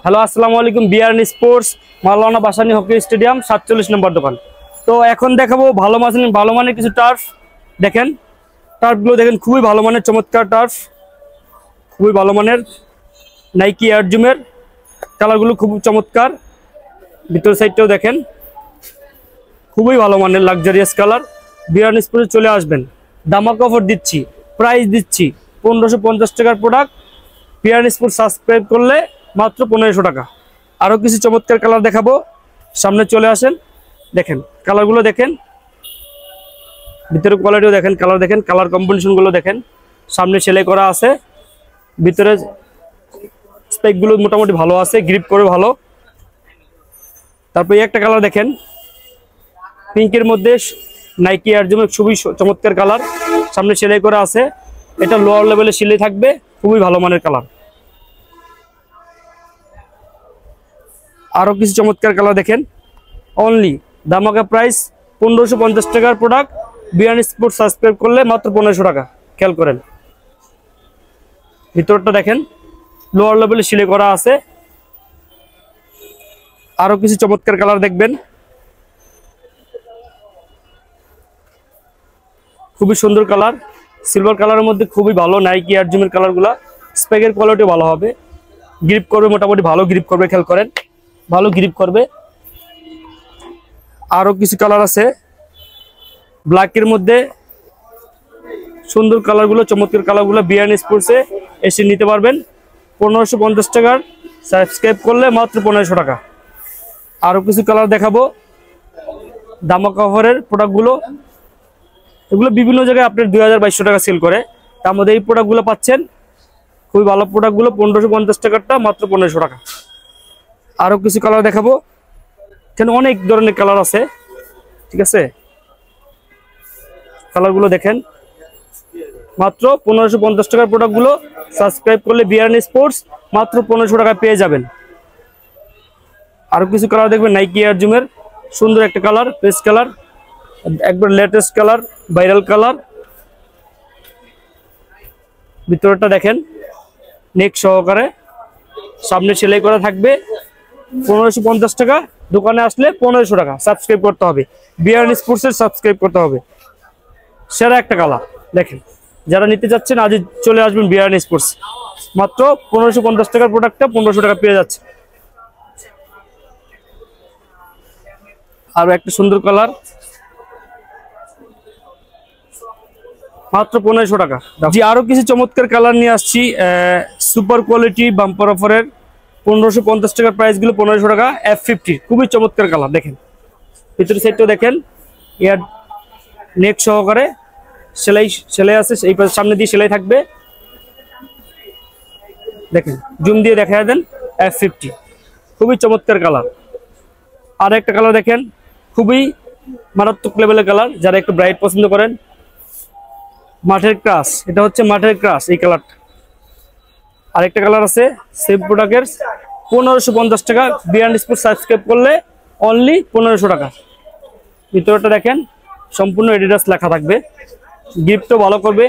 Hello আসসালামু আলাইকুম। BRN sports, মাওলানা Bhasani hockey stadium, 47 নম্বর দোকান। তো এখন দেখাবো ভালো মানের কিছু টার্ফ। দেখেন টার্ফগুলো দেখেন, খুবই ভালো মানের, চমৎকার টার্ফ, খুবই ভালো মানের। নাইকি এয়ার জুমের কালারগুলো খুব চমৎকার। ভিতর সাইডটাও দেখেন, খুবই ভালো মানের লাক্সারিয়াস কালার। বিআরএন স্পোর্টসে চলে আসবেন, দামাক অফার দিচ্ছি, প্রাইস দিচ্ছি 1550 টাকার প্রোডাক্ট। বিআরএন স্পোর্টস সাবস্ক্রাইব করলে মাত্র 1500 টাকা। আরও কিছু চমৎকার কালার দেখাবো, সামনে চলে আসেন। দেখেন কালারগুলো দেখেন, ভিতরে কোয়ালিটিও দেখেন, কালার দেখেন, কালার কম্বিনেশনগুলো দেখেন। সামনে সেলাই করা আছে, ভিতরে স্পেকগুলো মোটামুটি ভালো আছে, গ্রিপ করে ভালো। তারপরে একটা কালার দেখেন, পিঙ্কের মধ্যে নাইকি এয়ার জন্য খুবই চমৎকার কালার, সামনে সেলাই করা আছে। এটা লোয়ার লেভেলে সেলাই থাকবে, খুবই ভালো মানের কালার। আরও কিছু চমৎকার কালার দেখেন, অনলি দামাকা প্রাইস 1550 টাকার প্রোডাক্ট। বিআরএন স্পোর্টস সাবস্ক্রাইব করলে মাত্র 1500 টাকা। খেয়াল করেন ভিতরটা দেখেন, লোয়ার লেভেলে সেলাই করা আছে। আরও কিছু চমৎকার কালার দেখবেন, খুবই সুন্দর কালার, সিলভার কালারের মধ্যে খুবই ভালো। নাইকি এয়ার জুমের কালারগুলা, স্পেকের কোয়ালিটি ভালো হবে, গ্রিপ করবে মোটামুটি ভালো গ্রিপ করবে। খেয়াল করেন ভালো গ্রিপ করবে। আরও কিছু কালার আছে ব্ল্যাকের মধ্যে, সুন্দর কালারগুলো, চমৎকার কালারগুলো বিআরএন স্পোর্টসে এসে নিতে পারবেন। 1550 টাকার সাবস্ক্রাইব করলে মাত্র 1500 টাকা। আরও কিছু কালার দেখাবো, দামাক অফারের প্রোডাক্টগুলো, এগুলো বিভিন্ন জায়গায় আপনার 2200 টাকা সেল করে। তার মধ্যে এই প্রোডাক্টগুলো পাচ্ছেন, খুবই ভালো প্রোডাক্টগুলো 1550 টাকারটা মাত্র 1500 টাকা। আরও কিছু কালার দেখাবো, এখানে অনেক ধরনের কালার আছে, ঠিক আছে। কালারগুলো দেখেন, মাত্র 1550 টাকার প্রোডাক্টগুলো সাবস্ক্রাইব করলে বিআরএন স্পোর্টস মাত্র 1500 টাকা পেয়ে যাবেন। আরও কিছু কালার দেখবেন, নাইকি এয়ার জুমের সুন্দর একটা কালার, পেস্ট কালার, একবার লেটেস্ট কালার, ভাইরাল কালার। ভিতরটা দেখেন নেক সহকারে, সামনে সেলাই করা থাকবে। 1550 টাকা, দোকানে আসলে 1500 টাকা সাবস্ক্রাইব করতে হবে। বিআরএন স্পোর্টসের সাবস্ক্রাইব করতে হবে। সেরা একটা কালার দেখেন, যারা নিতে চাচ্ছেন আজই চলে আসবেন বিআরএন স্পোর্টস। মাত্র 1550 টাকার প্রোডাক্টটা 1500 টাকা পেয়ে যাচ্ছে। আরো একটা সুন্দর কালার, মাত্র 1500 টাকা। জি, আরো কিছু চমৎকার কালার নিয়ে আসছি, সুপার কোয়ালিটি বাম্পার অফারের 1550 টাকার প্রাইস গুলো 1500 টাকা। F50 খুবই চমৎকার কালার দেখেন, ভিতরের সাইডটা দেখেন, এয়ার নেক সহকারে সেলাই আছে, এই সামনে দিয়ে সেলাই থাকবে। দেখেন জুম দিয়ে দেখা দেন, F50 খুবই চমৎকার কালার। আর একটা কালার দেখেন, খুবই মারাত্মক লেভেলের কালার, যারা একটু ব্রাইট পছন্দ করেন। মাঠের ক্রাশ, এটা হচ্ছে মাঠের ক্রাশ এই কালারটা। আরেকটা কালার আছে সেম প্রোডাক্টের, 1550 টাকা। বিআরএন স্পোর্টস সাবস্ক্রাইব করলে অনলি 1500 টাকা। ভিতরটা দেখেন, সম্পূর্ণ এডিডাস লেখা থাকবে, গিফটও ভালো করবে।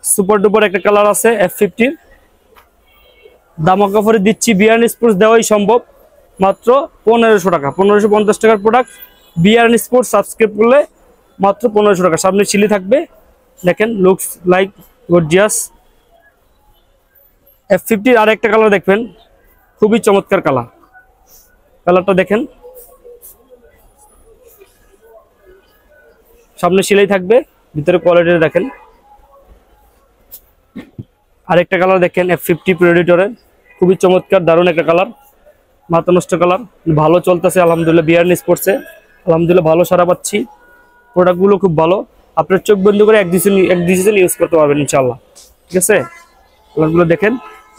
সুপার ডুপার একটা কালার আছে F50, দামাক অফারে দিচ্ছি। বিআরএন স্পোর্টস দেওয়াই সম্ভব, মাত্র 1500 টাকা। 1550 টাকার প্রোডাক্ট, বিআরএন স্পোর্টস সাবস্ক্রাইব করলে মাত্র 1500 টাকা। সামনে সিলি থাকবে, দেখেন লুকস লাইক গর্জিয়াস। F50 আর একটা কালার দেখবেন, খুবই চমৎকার কালার, কালারটা দেখেন, সামনে সিলাই থাকবে, ভিতরে কোয়ালিটি দেখেন। আরেকটা কালার দেখেন F50 প্রেডিটরের, খুবই চমৎকার দারুণ একটা কালার, মাথা নষ্ট কালার, ভালো চলতেছে আলহামদুলিল্লাহ। বিআরএন স্পোর্টসে আলহামদুলিল্লাহ ভালো সারা পাচ্ছি, প্রোডাক্টগুলো খুব ভালো। আপনার চোখ বন্ধ করে এক ডিসিশন ইউজ করতে পারবেন ইনশাল্লাহ, ঠিক আছে। কালারগুলো দেখেন,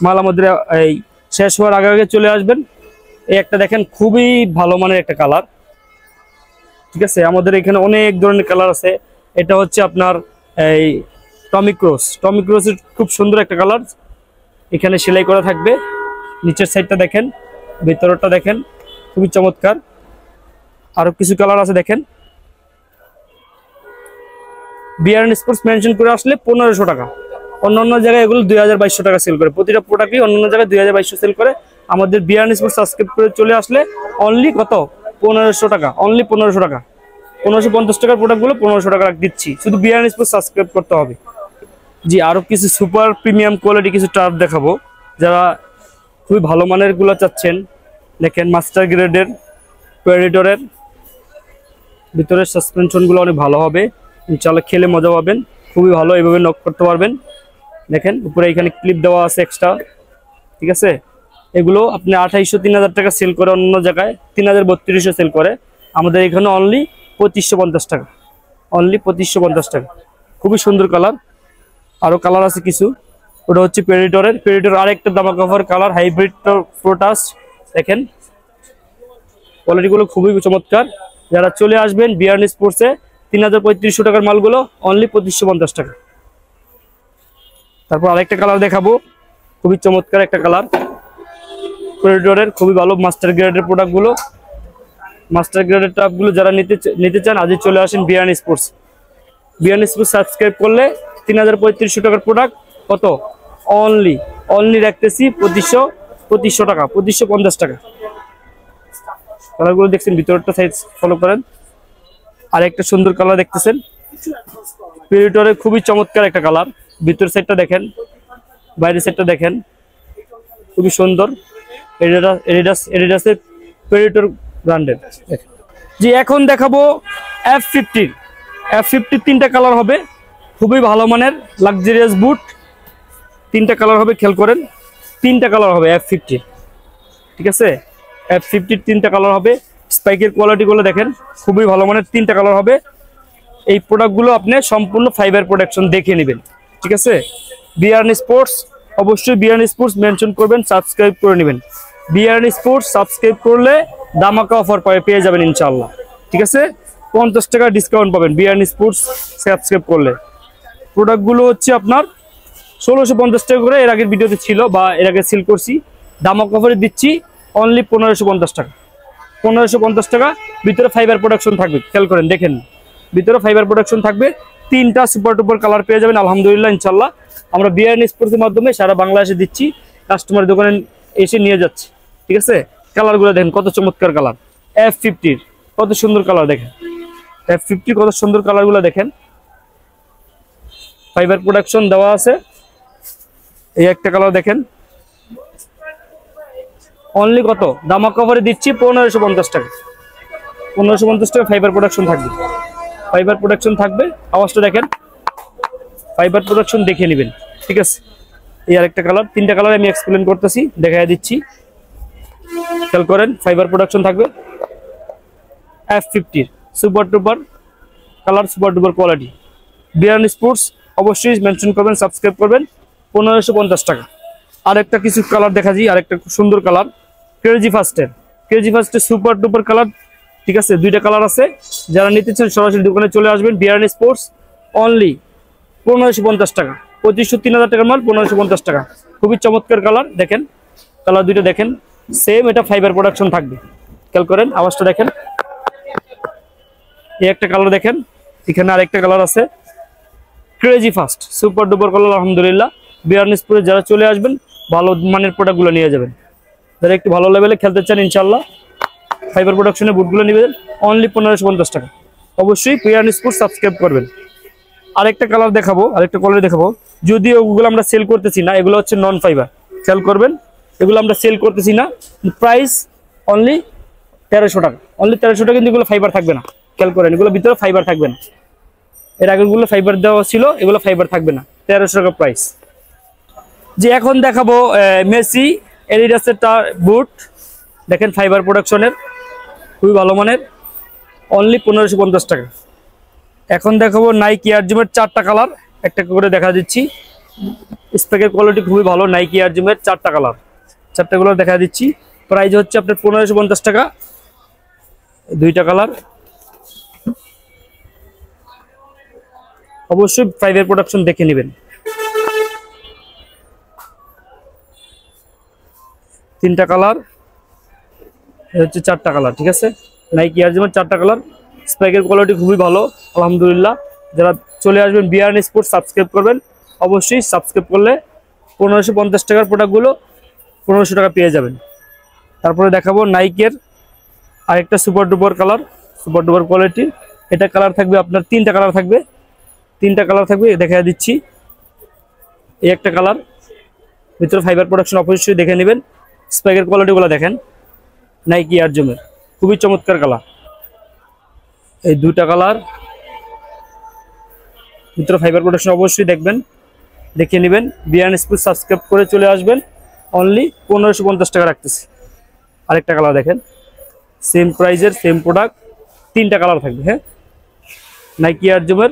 মাল আমাদের এই শেষ হওয়ার আগে আগে চলে আসবেন। এই একটা দেখেন, খুবই ভালো মানের একটা কালার, ঠিক আছে। আমাদের এখানে অনেক ধরনের কালার আছে। এটা হচ্ছে আপনার এই টমিক ক্রসের খুব সুন্দর একটা কালার, এখানে সেলাই করা থাকবে। নিচের সাইডটা দেখেন, ভিতরটা দেখেন, খুবই চমৎকার। আরো কিছু কালার আছে দেখেন। বিআরএন স্পোর্টস মেনশন করে আসলে 1500 টাকা। অন্য জায়গায় এগুলো 2200 টাকা সেল করে, প্রতিটা প্রোডাক্টই অন্য জায়গায় 2200 সেল করে। আমাদের বিয়ার স্পোর্টস সাবস্ক্রাইব করে চলে আসলে অনলি কত 1500 টাকা, অনলি 1500 টাকা, 1550 টাকার প্রোডাক্টগুলো 1500 টাকা দিচ্ছি, শুধু বিয়ার স্পোর্টস সাবস্ক্রাইব করতে হবে। জি আরো কিছু সুপার প্রিমিয়াম কোয়ালিটি কিছু টার্ফ দেখাবো, যারা খুবই ভালো মানের গুলো চাচ্ছেন। দেখেন মাস্টার গ্রেডের প্রেডিটরের ভিতরের সাসপেনশনগুলো অনেক ভালো হবে, ইনশাআল্লাহ খেলে মজা পাবেন, খুবই ভালো, এইভাবে নক করতে পারবেন। দেখেন উপরে এখানে ক্লিপ দেওয়া আছে এক্সট্রা, ঠিক আছে। এগুলো আপনি 2800-3000 টাকা সেল করে, অন্য জায়গায় 3000-3200 সেল করে, আমাদের এখানে অনলি 2550 টাকা, অনলি 2550 টাকা। খুবই সুন্দর কালার, আরো কালার আছে কিছু। ওটা হচ্ছে প্রেডিটর আরেকটা দামাকা অফার কালার, হাইব্রিড প্রোটাস। দেখেন কোয়ালিটিগুলো খুবই চমৎকার। যারা চলে আসবেন বিয়ার স্পোর্টসে 3000-3500 টাকার মালগুলো অনলি 2550 টাকা। তারপর আরেকটা কালার দেখাবো, খুবই চমৎকার একটা কালার প্রেডিটরের, খুবই ভালো মাস্টার গ্রেডের প্রোডাক্টগুলো, মাস্টার গ্রেডের টাপগুলো যারা নিতে চান আজই চলে আসেন বিয়ার স্পোর্টস। বিয়ার স্পোর্টস সাবস্ক্রাইব করলে 3000-3500 টাকার প্রোডাক্ট কত অনলি রাখতেছি 2500 টাকা, 2550 টাকা। কালারগুলো দেখছেন, ভিতরটা সাইজ ফলো করেন। আর একটা সুন্দর কালার দেখতেছেন প্রেডিটরের, খুবই চমৎকার একটা কালার। ভিতর সাইডটা দেখেন, বাইরের সাইডটা দেখেন, খুবই সুন্দর। এডিডাসের প্রেডিটর ব্র্যান্ডের। জি এখন দেখাবো F50 তিনটা কালার হবে, খুবই ভালো মানের লাক্সারিয়াস বুট, তিনটা কালার হবে, খেয়াল করেন তিনটা কালার হবে F50, ঠিক আছে। F50 তিনটা কালার হবে, স্পাইকের কোয়ালিটিগুলো দেখেন, খুবই ভালো মানের তিনটা কালার হবে। এই প্রোডাক্টগুলো আপনি সম্পূর্ণ ফাইবার প্রোটেকশন দেখে নেবেন, ঠিক আছে। বিয়ার স্পোর্টস, অবশ্যই বিয়ার স্পোর্টস মেনশন করবেন, সাবস্ক্রাইব করে নেবেন। বিয়ার স্পোর্টস সাবস্ক্রাইব করলে দামাকা অফার পেয়ে যাবেন ইনশাআল্লাহ, ঠিক আছে। 50 টাকা ডিসকাউন্ট পাবেন বিয়ার স্পোর্টস সাবস্ক্রাইব করলে। প্রোডাক্টগুলো হচ্ছে আপনার 1650 টাকা করে এর আগের ভিডিওতে ছিল, বা এর আগে সেল করছি, দামাকা অফারে দিচ্ছি অনলি 1550 টাকা, 1550 টাকা। ভিতরে ফাইবার প্রোডাকশন থাকবে, খেয়াল করেন দেখেন, ভিতরে ফাইবার প্রোডাকশন থাকবে। তিনটা সুপার টুপার কালার পেয়ে যাবেন আলহামদুলিল্লাহ ইনশাআল্লাহ। আমরা বিয়ার স্পোর্টসের মাধ্যমে সারা বাংলাদেশে দিচ্ছি, কাস্টমার দোকানে এসে নিয়ে যাচ্ছে, ঠিক আছে। কালারগুলো দেখেন কত চমৎকার কালার, F50 কত সুন্দর কালার দেখেন, F50 কত সুন্দর কালারগুলো দেখেন, ফাইবার প্রোডাকশন দেওয়া আছে। এই একটা কালার দেখেন, অনলি কত দামাকা অফারে দিচ্ছি 1550 টাকা, 1550 টাকা ফাইবার প্রোডাকশন থাকবে, ফাইবার প্রোডাকশন থাকবে। আওয়াজটা দেখেন, ফাইবার প্রোডাকশন দেখে নেবেন, ঠিক আছে। এই আরেকটা কালার, তিনটা কালার আমি এক্সপ্লেন করতেছি, দেখাই দিচ্ছি, খেয়াল করেন। ফাইবার প্রোডাকশন থাকবে F50 super টুপার colour, super টুপার quality. বিয়ার স্পোর্টস অবশ্যই মেনশন করবেন, সাবস্ক্রাইব করবেন, 1550 টাকা। আরেকটা কিছু কালার দেখা যায়, আরেকটা খুব সুন্দর কালার ক্রেজি ফার্স্টের সুপার টুপার কালার, ঠিক আছে। দুইটা কালার আছে, যারা নিতে চান সরাসরি দোকানে চলে আসবেন। বিয়ার স্পোর্টস অনলি 1550 টাকা, 2500-3000 টাকার মাল 1550 টাকা। খুবই চমৎকার কালার দেখেন, কালার দুইটা দেখেন সেম, এটা ফাইবার প্রোডাকশন থাকবে, খেয়াল করেন। আওয়াজটা দেখেন, এই একটা কালার দেখেন, এখানে আরেকটা কালার আছে crazy first super duper colour আলহামদুলিল্লাহ। বিয়ার স্পোর্টস যারা চলে আসবেন ভালো মানের প্রোডাক্টগুলো নিয়ে যাবেন, যারা একটু ভালো লেভেলে খেলতে চান ইনশাআল্লাহ ফাইবার প্রোডাকশনের বুটগুলো নেবেন অনলি 1550 টাকা। অবশ্যই বিয়ার স্পোর্টস সাবস্ক্রাইব করবেন। আরেকটা কালার দেখাবো, আরেকটা কোয়ালিটি দেখাবো, যদিও ওগুলো আমরা সেল করতেছি না, এগুলো হচ্ছে নন ফাইবার, খেয়াল করবেন। এগুলো আমরা সেল করতেছি না, প্রাইস অনলি 1300 টাকা, অনলি 1300 টাকা। কিন্তু এগুলো ফাইবার থাকবে না, খেয়াল করেন, এগুলো ভিতরে ফাইবার থাকবে না। এর আগেরগুলো ফাইবার দেওয়া ছিল, এগুলো ফাইবার থাকবে না, 1300 টাকা প্রাইস। যে এখন দেখাবো মেসি এডিডাসের বুট, দেখেন ফাইবার প্রোডাকশনের, খুবই ভালো মানের, অনলি 1550 টাকা। এখন দেখাবো নাইকি এয়ার জুমের 4টা কালার, একটা করে দেখা দিচ্ছি। স্পেকের কোয়ালিটি খুবই ভালো, নাইকি এয়ার জুমের 4টা কালার, 4টা কালার দেখা দিচ্ছি। প্রাইস হচ্ছে আপনার 1550 টাকা, দুইটা কালার। অবশ্যই ফাইবার প্রোডাকশন দেখে নেবেন। তিনটা কালার, হচ্ছে 4টা কালার, ঠিক আছে। নাইকি এয়ার জুমের 4টা কালার, স্পেকের কোয়ালিটি খুবই ভালো আলহামদুলিল্লাহ। যারা চলে আসবেন বিয়ার স্পোর্টস সাবস্ক্রাইব করবেন, অবশ্যই সাবস্ক্রাইব করলে 1550 টাকার প্রোডাক্টগুলো 1500 টাকা পেয়ে যাবেন। তারপরে দেখাবো নাইকের আরেকটা super duper colour, super duper কোয়ালিটির। এটা কালার থাকবে আপনার তিনটা কালার থাকবে, দেখা দিচ্ছি। এই একটা কালার, ভিতরে ফাইবার প্রোডাকশন অবশ্যই দেখে নেবেন। স্পাইকের কোয়ালিটিগুলো দেখেন, নাইকি এয়ার জুমের খুবই চমৎকার কালার। এই দুইটা কালার, ভিতরে ফাইবার প্রোডাকশন অবশ্যই দেখবেন, দেখে নেবেন। বিয়ান স্পোর্টস সাবস্ক্রাইব করে চলে আসবেন, অনলি 1550 টাকা রাখতেছি। আরেকটা কালার দেখেন, সেম প্রাইজের সেম প্রোডাক্ট, তিনটা কালার থাকবে। হ্যাঁ, নাইকি এয়ার জুমের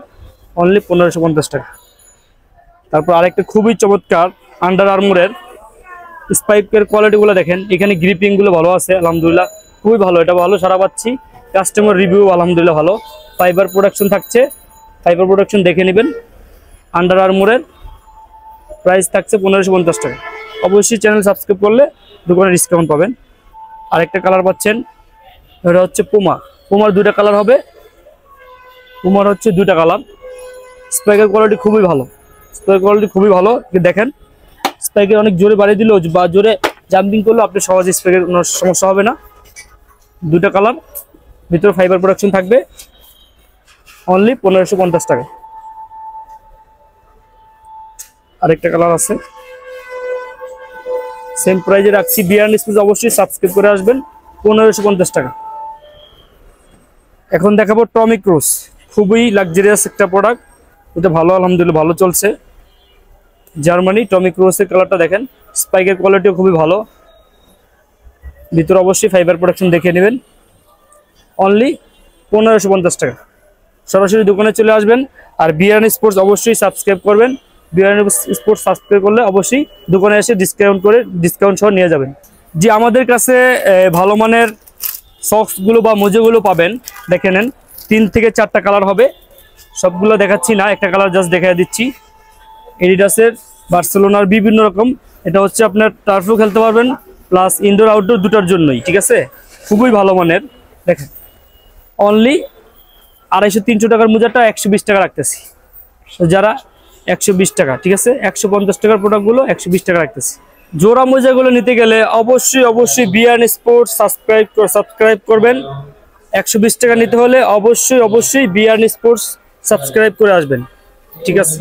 অনলি 1550 টাকা। তারপর আরেকটা খুবই চমৎকার আন্ডার আর্মোরের স্পাইকের কোয়ালিটিগুলো দেখেন, এখানে গ্রিপিংগুলো ভালো আছে আলহামদুলিল্লাহ, খুবই ভালো। এটা ভালো সারা পাচ্ছি, কাস্টমার রিভিউ আলহামদুলিল্লাহ ভালো। ফাইবার প্রোডাকশন থাকছে, ফাইবার প্রোডাকশন দেখে নেবেন। আন্ডার আর্মোরের প্রাইস থাকছে 1550 টাকা। অবশ্যই চ্যানেল সাবস্ক্রাইব করলে দোকানে ডিসকাউন্ট পাবেন। আরেকটা কালার পাচ্ছেন, এটা হচ্ছে পুমা। পুমার দুইটা কালার হবে, পুমার হচ্ছে দুইটা কালার। স্পাইকের কোয়ালিটি খুবই ভালো, স্পাইকের কোয়ালিটি খুবই ভালো। দেখেন স্পাইকের অনেক জোরে বাড়িয়ে দিলেও বা জোরে জাম্পিং করলেও আপনি সহজে স্পাইকের কোনো সমস্যা হবে না। দুইটা কালার, ভিতরে ফাইবার প্রোডাকশন থাকবে, অনলি 1550 টাকা। আরেকটা কালার আছে, সেম প্রাইজে রাখছি। বিয়ান স্পোর্টস অবশ্যই সাবস্ক্রাইব করে আসবেন, 1550 টাকা। এখন দেখাবো টমি ক্রুজ, খুবই লাক্সারিয়াস একটা প্রোডাক্ট, এটা ভালো আলহামদুলিল্লাহ ভালো চলছে। জার্মানি টমি ক্রুজের কালারটা দেখেন, স্পাইকের কোয়ালিটিও খুবই ভালো। ভিতরে অবশ্যই ফাইবার প্রোডাকশন দেখে নেবেন, অনলি 1550 টাকা। সরাসরি দোকানে চলে আসবেন। আর বিয়ান স্পোর্টস অবশ্যই সাবস্ক্রাইব করবেন, বিয়ান স্পোর্টস সাবস্ক্রাইব করলে অবশ্যই দোকানে এসে ডিসকাউন্ট সহ নিয়ে যাবেন। জি, আমাদের কাছে ভালো মানের সক্সগুলো বা মোজাগুলো পাবেন, দেখে নেন। 3 থেকে 4টা কালার হবে, সবগুলো দেখাচ্ছি না, একটা কালার জাস্ট দেখাই দিচ্ছি। এডিডাসের, বার্সেলোনার বিভিন্ন রকম। এটা হচ্ছে আপনার টার্ফও খেলতে পারবেন, প্লাস ইনডোর আউটডোর দুটার জন্যই, ঠিক আছে। খুবই ভালো মানের, দেখেন অনলি 250-300 টাকার মোজাটা 120 টাকা রাখতেছি। যারা 120 টাকা, ঠিক আছে, 150 টাকার প্রোডাক্টগুলো 120 টাকা রাখতেছি। জোড়া মোজাগুলো নিতে গেলে অবশ্যই বিয়ান স্পোর্টস সাবস্ক্রাইব করবেন। 120 টাকা নিতে হলে অবশ্যই বিয়ান স্পোর্টস সাবস্ক্রাইব করে আসবেন, ঠিক আছে।